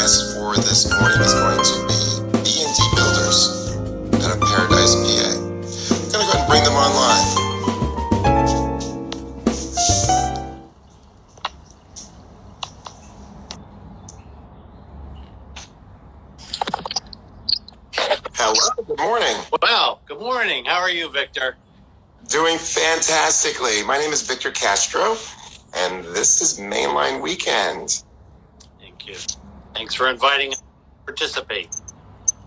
guest for this morning is going to be B&D Builders out of Paradise, PA. I'm going to go ahead and bring them online. Hello, good morning. Well, good morning. How are you, Victor? Doing fantastically. My name is Victor Castro, and this is Mainline Weekend. Thank you. Thanks for inviting us to participate.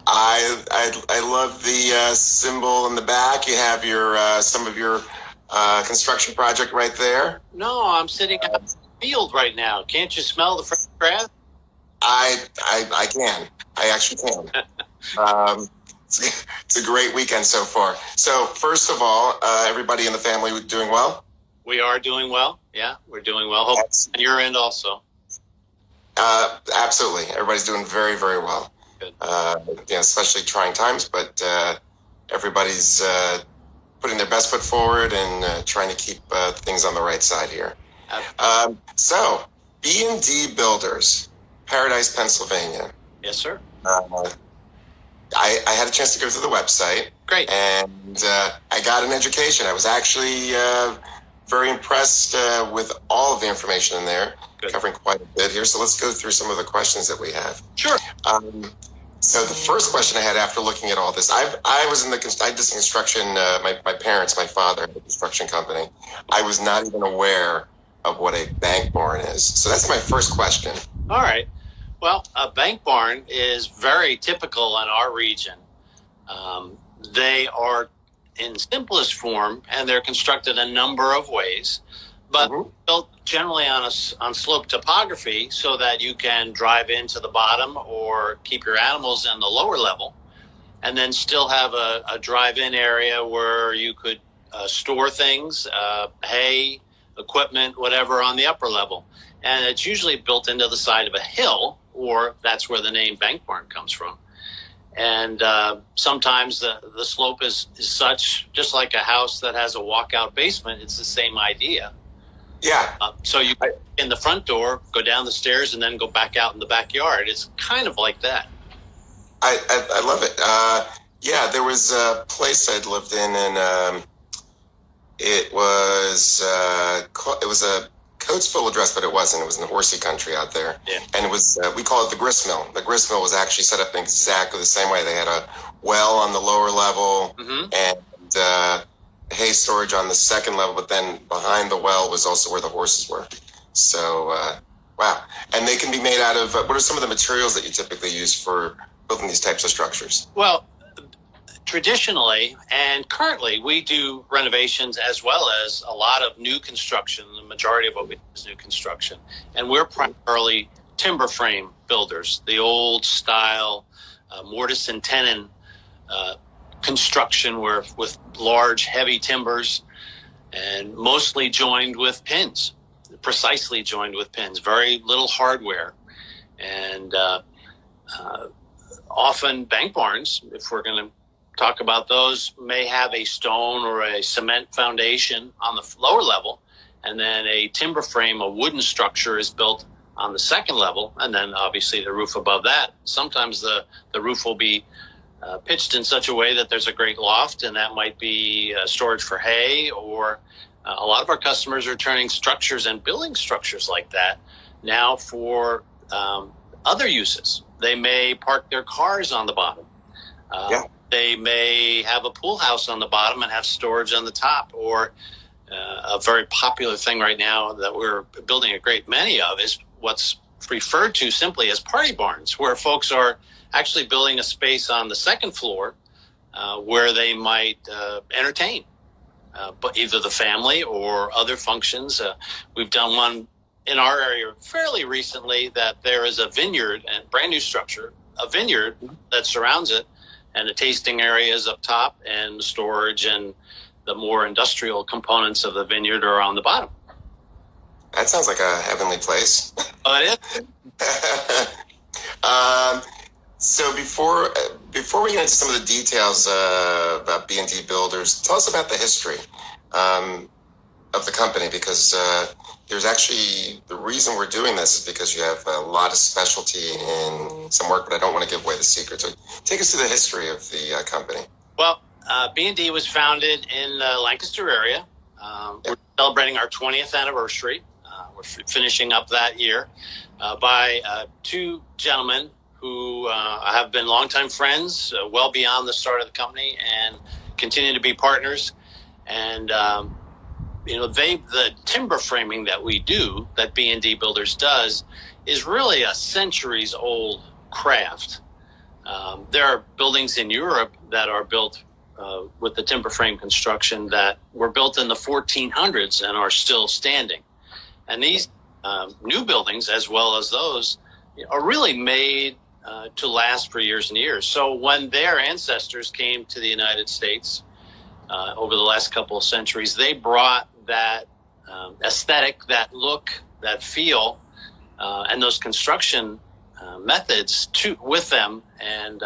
I love the symbol in the back. You have your some of your construction project right there. No, I'm sitting out in the field right now. Can't you smell the fresh grass? I can. I actually can. It's a great weekend so far. So first of all, everybody in the family doing well? We are doing well. Yeah, we're doing well. Hope on your end also. Absolutely. Everybody's doing very, very well. Good. Especially trying times, but everybody's putting their best foot forward and trying to keep things on the right side here. So, B&D Builders, Paradise, Pennsylvania. Yes, sir. I had a chance to go through the website. Great. And I got an education. I was actually very impressed with all of the information in there. Good. Covering quite a bit here. So let's go through some of the questions that we have. Sure. So the first question I had after looking at all this, I did some construction. My parents, my father had a construction company. I was not even aware of what a bank barn is. So that's my first question. All right. Well, a bank barn is very typical in our region. They are in simplest form, and they're constructed a number of ways, but built generally on slope topography so that you can drive into the bottom or keep your animals in the lower level, and then still have a drive-in area where you could store things, hay, equipment, whatever on the upper level. And it's usually built into the side of a hill, or that's where the name bank barn comes from. And sometimes the slope is such, just like a house that has a walkout basement, it's the same idea. Yeah. So you in the front door, go down the stairs, and then go back out in the backyard. It's kind of like that. I love it. There was a place I'd lived in, and it was a Coatesville address, but it wasn't. It was in the horsey country out there. Yeah. And it was, we call it the grist mill. The grist mill was actually set up in exactly the same way. They had a well on the lower level and hay storage on the second level, but then behind the well was also where the horses were. So, wow. And they can be made out of, what are some of the materials that you typically use for building these types of structures? Well, traditionally and currently, we do renovations as well as a lot of new construction. The majority of what we do is new construction. And we're primarily timber frame builders, the old style mortise and tenon construction with large, heavy timbers and mostly joined with pins, precisely joined with pins, very little hardware. And often bank barns, if we're going to talk about those, may have a stone or a cement foundation on the lower level, and then a timber frame, a wooden structure is built on the second level, and then obviously the roof above that. Sometimes the roof will be pitched in such a way that there's a great loft, and that might be storage for hay, or a lot of our customers are turning structures and building structures like that now for other uses. They may park their cars on the bottom. They may have a pool house on the bottom and have storage on the top, or a very popular thing right now that we're building a great many of is what's referred to simply as party barns, where folks are actually building a space on the second floor where they might entertain, but either the family or other functions. We've done one in our area fairly recently that there is a vineyard, and brand new structure, a vineyard that surrounds it, and the tasting area is up top, and the storage and the more industrial components of the vineyard are on the bottom. That sounds like a heavenly place. Oh, it is? So before we get into some of the details about B&D Builders, tell us about the history of the company, because there's actually, the reason we're doing this is because you have a lot of specialty in some work, but I don't want to give away the secret. So take us through the history of the company. Well, B&D was founded in the Lancaster area. We're celebrating our 20th anniversary. We're finishing up that year by two gentlemen who have been longtime friends, well beyond the start of the company, and continue to be partners. And the timber framing that we do, that B&D Builders does, is really a centuries old craft. There are buildings in Europe that are built with the timber frame construction that were built in the 1400s and are still standing. And these new buildings, as well as those, are really made to last for years and years. So when their ancestors came to the United States over the last couple of centuries, they brought that aesthetic, that look, that feel, and those construction methods with them. And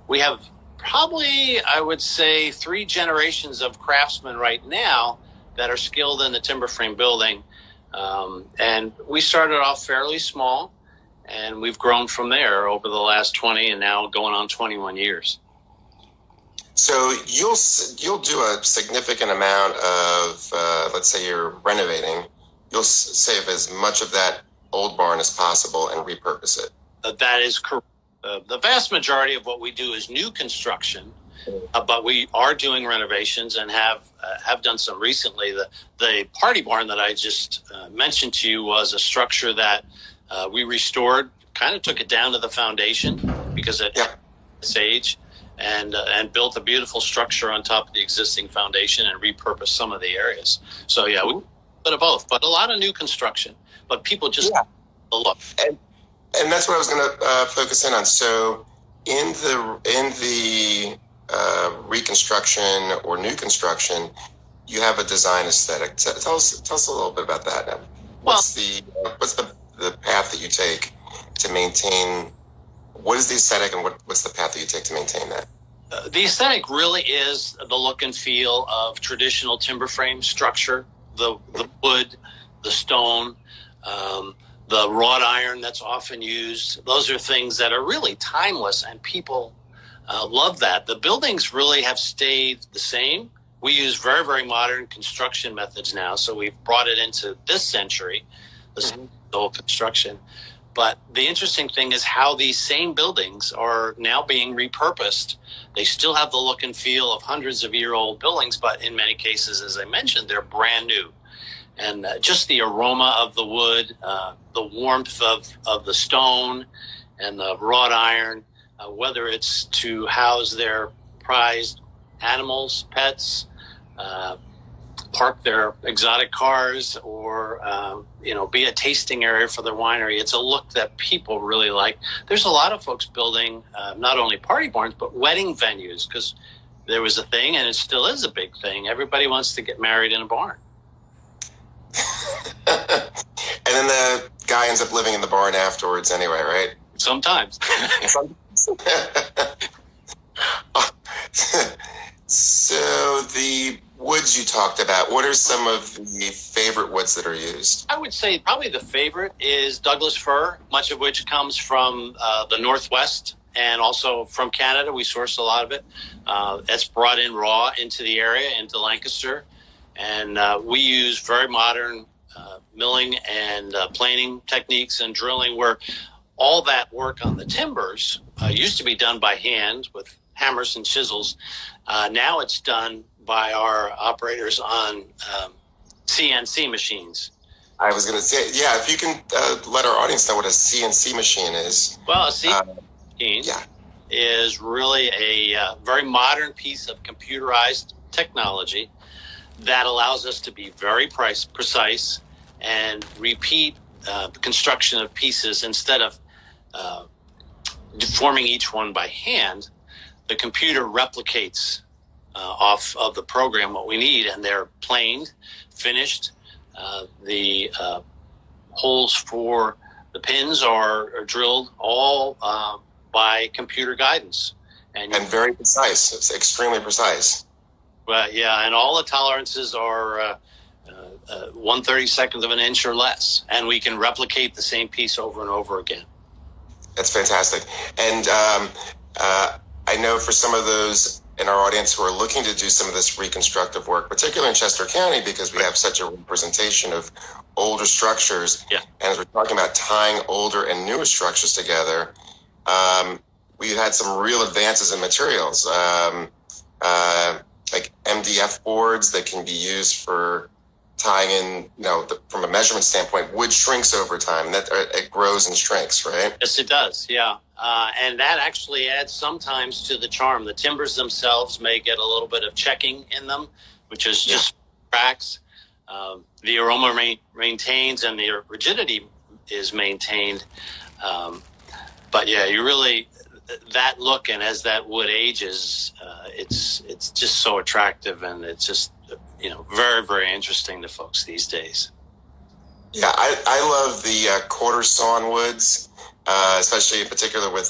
we have probably, I would say, 3 generations of craftsmen right now that are skilled in the timber frame building. And we started off fairly small, and we've grown from there over the last 20 and now going on 21 years. So you'll do a significant amount of, let's say you're renovating, you'll save as much of that old barn as possible and repurpose it. That is correct. The vast majority of what we do is new construction, but we are doing renovations and have done some recently. The party barn that I just mentioned to you was a structure that we restored, kind of took it down to the foundation because it had its age, and built a beautiful structure on top of the existing foundation and repurposed some of the areas. So we a bit of both, but a lot of new construction. But people just the look. And that's what I was going to focus in on. So in the reconstruction or new construction, you have a design aesthetic. Tell us a little bit about that. What's the path that you take to maintain? What is the aesthetic, and what's the path that you take to maintain that? The aesthetic really is the look and feel of traditional timber frame structure, the wood, the stone, the wrought iron that's often used. Those are things that are really timeless, and people love that. The buildings really have stayed the same. We use very, very modern construction methods now, so we've brought it into this century, the whole construction. But the interesting thing is how these same buildings are now being repurposed. They still have the look and feel of hundreds of year-old buildings, but in many cases, as I mentioned, they're brand new. And just the aroma of the wood, the warmth of the stone and the wrought iron, whether it's to house their prized animals, pets, park their exotic cars, or be a tasting area for their winery. It's a look that people really like. There's a lot of folks building not only party barns but wedding venues, because there was a thing, and it still is a big thing. Everybody wants to get married in a barn. And then the guy ends up living in the barn afterwards anyway, right? Sometimes. So the woods you talked about, what are some of the favorite woods that are used? I would say probably the favorite is Douglas fir, much of which comes from the Northwest and also from Canada. We source a lot of it. It's brought in raw into the area, into Lancaster. And we use very modern milling and planing techniques and drilling, where all that work on the timbers used to be done by hand with hammers and chisels. Now it's done by our operators on CNC machines. I was going to say, if you can let our audience know what a CNC machine is. Well, a CNC machine is really a very modern piece of computerized technology that allows us to be very precise and repeat the construction of pieces instead of forming each one by hand. The computer replicates off of the program what we need, and they're planed, finished. The holes for the pins are drilled all by computer guidance. And very precise. It's extremely precise. Well, and all the tolerances are 1/32 of an inch or less, and we can replicate the same piece over and over again. That's fantastic. And I know for some of those in our audience who are looking to do some of this reconstructive work, particularly in Chester County, because we have such a representation of older structures. Yeah. And as we're talking about tying older and newer structures together, we've had some real advances in materials, like MDF boards that can be used for tying in, from a measurement standpoint. Wood shrinks over time. That it grows and shrinks, right? Yes, it does. Yeah. And that actually adds sometimes to the charm. The timbers themselves may get a little bit of checking in them, which is just cracks. The aroma maintains and the rigidity is maintained. But yeah, you really, that look, and as that wood ages, it's just so attractive, and it's just, very, very interesting to folks these days. Yeah, I love the quarter sawn woods, especially in particular with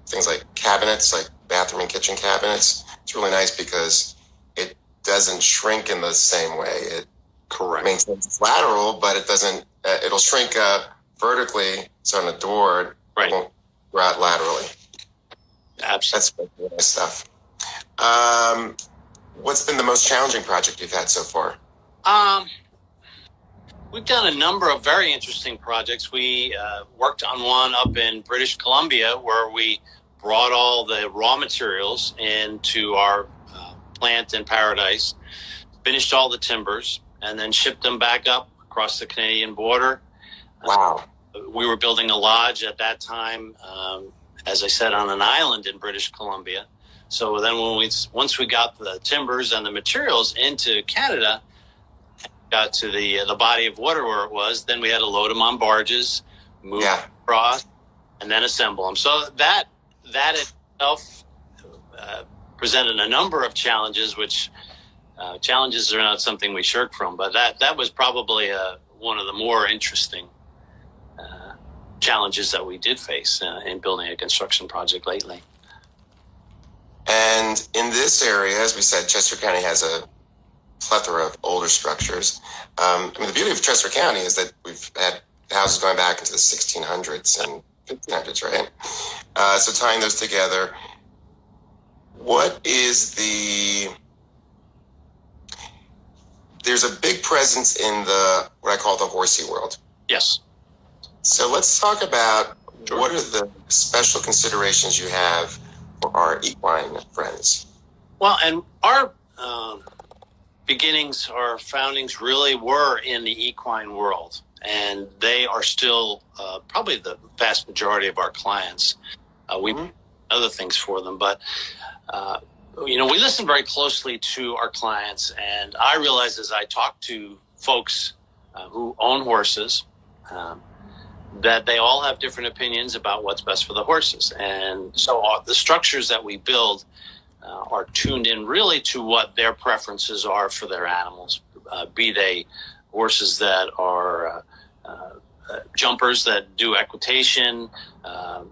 things like cabinets, like bathroom and kitchen cabinets. It's really nice because it doesn't shrink in the same way. It maintains its lateral, but it doesn't. It'll shrink vertically, so on the door it won't go out laterally. Absolutely, that's nice stuff. What's been the most challenging project you've had so far? We've done a number of very interesting projects. We worked on one up in British Columbia where we brought all the raw materials into our plant in Paradise, finished all the timbers, and then shipped them back up across the Canadian border. Wow. We were building a lodge at that time, as I said, on an island in British Columbia. So then once we got the timbers and the materials into Canada, got to the body of water where it was, then we had to load them on barges, move across, and then assemble them. So that itself presented a number of challenges, which challenges are not something we shirk from, but that was probably one of the more interesting challenges that we did face in building a construction project lately. And in this area, as we said, Chester County has a plethora of older structures. The beauty of Chester County is that we've had houses going back into the 1600s and 1500s, right? So tying those together, what is there's a big presence in what I call the horsey world. Yes. So let's talk about what are the special considerations you have for our equine friends? Well, and our beginnings, our foundings really were in the equine world, and they are still probably the vast majority of our clients. We do other things for them, but we listen very closely to our clients, and I realize as I talk to folks who own horses that they all have different opinions about what's best for the horses. And so the structures that we build are tuned in really to what their preferences are for their animals, be they horses that are jumpers that do equitation.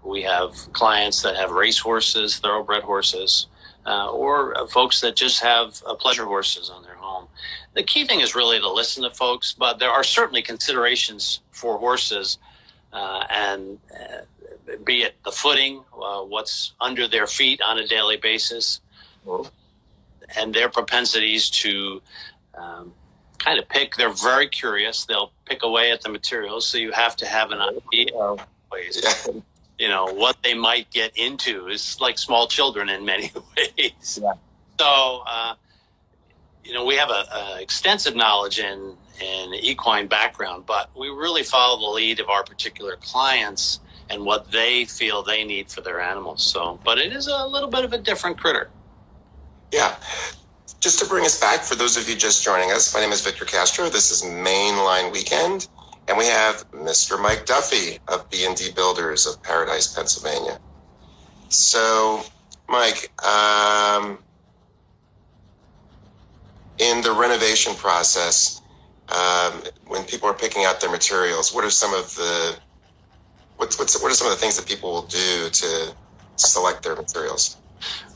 We have clients that have race horses, thoroughbred horses, or folks that just have pleasure horses on their home. The key thing is really to listen to folks, but there are certainly considerations for horses, and be it the footing, what's under their feet on a daily basis, and their propensities to kind of pick. They're very curious. They'll pick away at the materials, so you have to have an idea of what they might get into. It's like small children in many ways. Yeah. So, we have a extensive knowledge in equine background, but we really follow the lead of our particular clients and what they feel they need for their animals. So, but it is a little bit of a different critter. Yeah. Just to bring us back, for those of you just joining us, my name is Victor Castro. This is Mainline Weekend, and we have Mr. Mike Duffy of B&D Builders of Paradise, Pennsylvania. So, Mike, in the renovation process, when people are picking out their materials, what are some of the things that people will do to select their materials?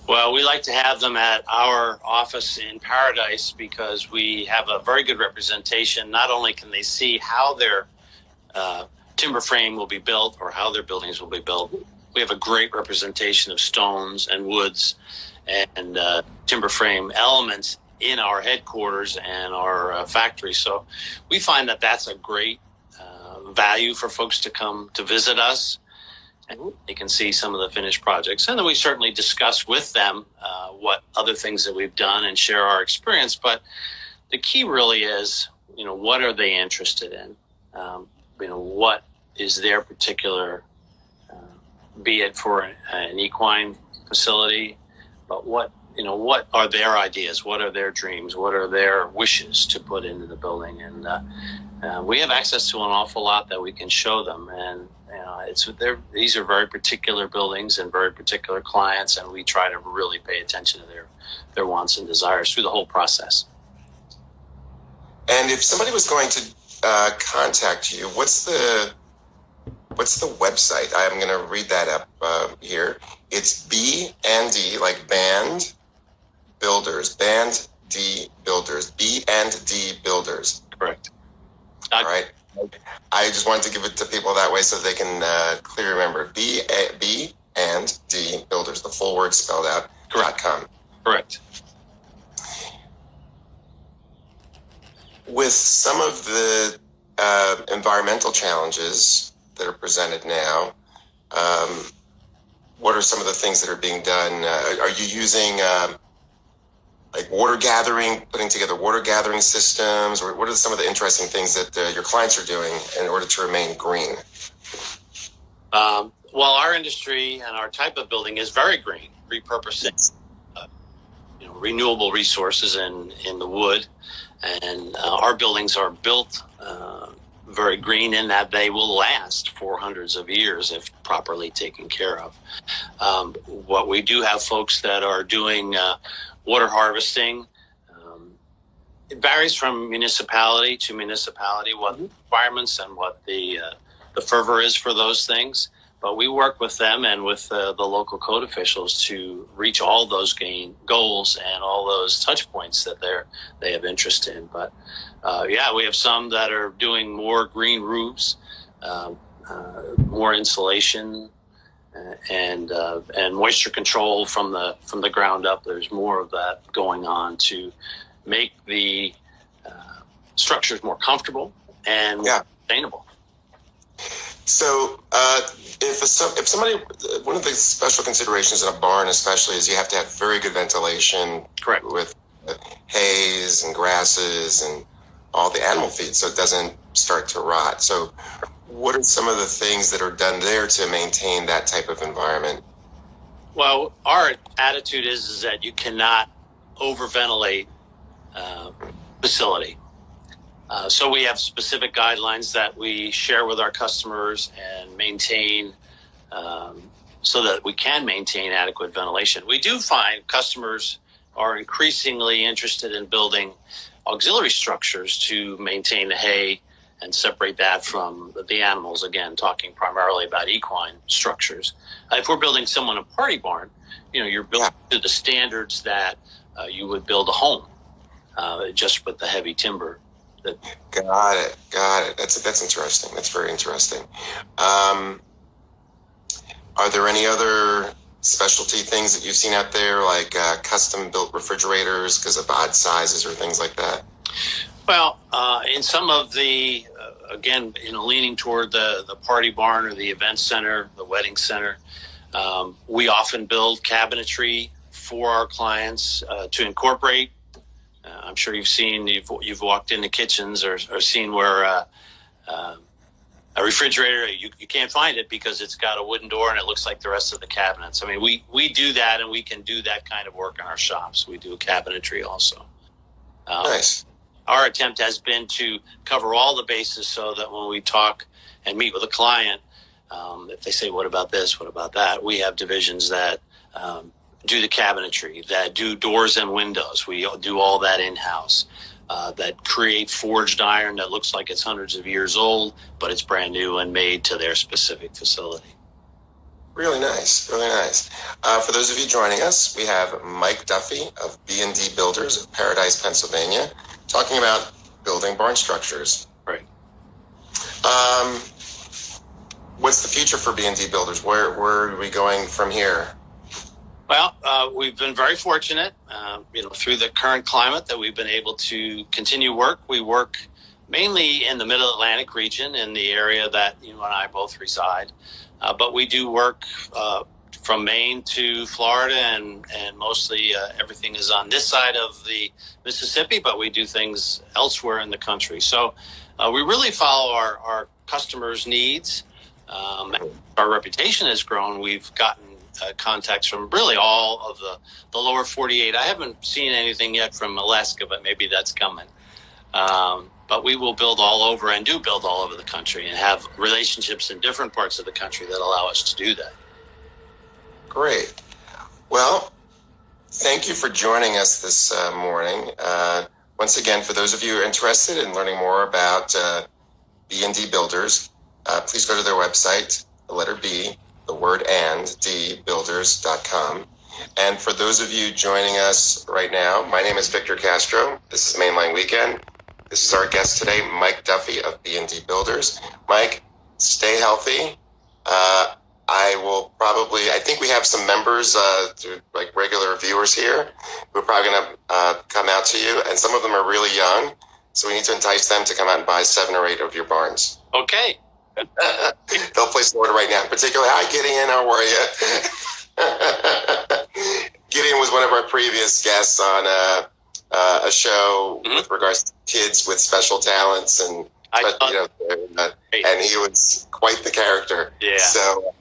Well, we like to have them at our office in Paradise because we have a very good representation. Not only can they see how their timber frame will be built or how their buildings will be built, we have a great representation of stones and woods and timber frame elements in our headquarters and our factory. So we find that that's a great value for folks to come to visit us. And they can see some of the finished projects. And then we certainly discuss with them what other things that we've done and share our experience. But the key really is, what are they interested in? What is their particular, be it for an equine facility, but what are their ideas? What are their dreams? What are their wishes to put into the building? And we have access to an awful lot that we can show them. And these are very particular buildings and very particular clients, and we try to really pay attention to their wants and desires through the whole process. And if somebody was going to contact you, what's the website? I'm going to read that up here. It's B&D, like Band Builders, B&D Builders, B&D Builders. Correct. All right. I just wanted to give it to people that way so they can clearly remember. B&D Builders, the full word spelled out, .com. Correct. With some of the environmental challenges that are presented now, what are some of the things that are being done? Are you using like water gathering, putting together water gathering systems, or what are some of the interesting things that your clients are doing in order to remain green? Well, our industry and our type of building is very green, repurposing renewable resources in the wood, and our buildings are built very green in that they will last for hundreds of years if properly taken care of. What we do have folks that are doing water harvesting. It varies from municipality to municipality what the requirements and what the fervor is for those things. But we work with them and with the local code officials to reach all those goals and all those touch points that they have interest in. But we have some that are doing more green roofs, more insulation, and moisture control from the ground up. There's more of that going on to make the structures more comfortable and more sustainable. So if somebody, one of the special considerations in a barn especially is you have to have very good ventilation. Correct. With hays and grasses and all the animal feed so it doesn't start to rot. So what are some of the things that are done there to maintain that type of environment? Well, our attitude is that you cannot overventilate facility. So we have specific guidelines that we share with our customers and maintain so that we can maintain adequate ventilation. We do find customers are increasingly interested in building auxiliary structures to maintain the hay and separate that from the animals, again, talking primarily about equine structures. If we're building someone a party barn, you're building to the standards that you would build a home, just with the heavy timber. Got it. That's interesting. That's very interesting. Are there any other specialty things that you've seen out there, like custom-built refrigerators because of odd sizes or things like that? Well, in some of the, again, leaning toward the party barn or the event center, the wedding center, we often build cabinetry for our clients to incorporate. I'm sure you've walked into kitchens or seen where a refrigerator, you can't find it because it's got a wooden door and it looks like the rest of the cabinets. I mean, we do that, and we can do that kind of work in our shops. We do cabinetry also. Nice. Our attempt has been to cover all the bases so that when we talk and meet with a client, if they say, what about this, what about that, we have divisions that do the cabinetry, that do doors and windows. We do all that in-house, that create forged iron that looks like it's hundreds of years old, but it's brand new and made to their specific facility. Really nice, really nice. For those of you joining us, we have Mike Duffy of B&D Builders of Paradise, Pennsylvania, talking about building barn structures. Right. What's the future for B&D Builders? Where are we going from here? Well, we've been very fortunate, through the current climate that we've been able to continue work. We work mainly in the Middle Atlantic region, in the area that you and I both reside. But we do work from Maine to Florida, and mostly everything is on this side of the Mississippi, but we do things elsewhere in the country. So we really follow our customers' needs. Our reputation has grown. We've gotten contacts from really all of the lower 48. I haven't seen anything yet from Alaska, but maybe that's coming. But we will build all over, and do build all over the country, and have relationships in different parts of the country that allow us to do that. Great. Well, thank you for joining us this morning. Once again, for those of you who are interested in learning more about B&D Builders, please go to their website, the letter B, the word and, dbuilders.com. And for those of you joining us right now, my name is Victor Castro. This is Mainline Weekend. This is our guest today, Mike Duffy of B&D Builders. Mike, stay healthy. I think we have some members, like regular viewers here, who are probably going to come out to you, and some of them are really young, so we need to entice them to come out and buy 7 or 8 of your barns. Okay. They'll place an order right now. Particularly, hi Gideon, how are you? Gideon was one of our previous guests on a show with regards to kids with special talents, and and he was quite the character. Yeah. So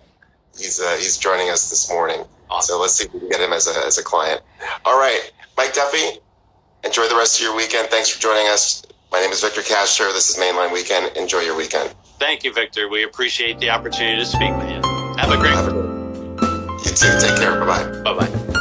he's joining us this morning. Awesome. So let's see if we can get him as a client. All right, Mike Duffy, enjoy the rest of your weekend. Thanks for joining us. My name is Victor Castro. This is Mainline Weekend. Enjoy your weekend. Thank you, Victor. We appreciate the opportunity to speak with you. Have a great You too. Take care. Bye-bye. Bye-bye.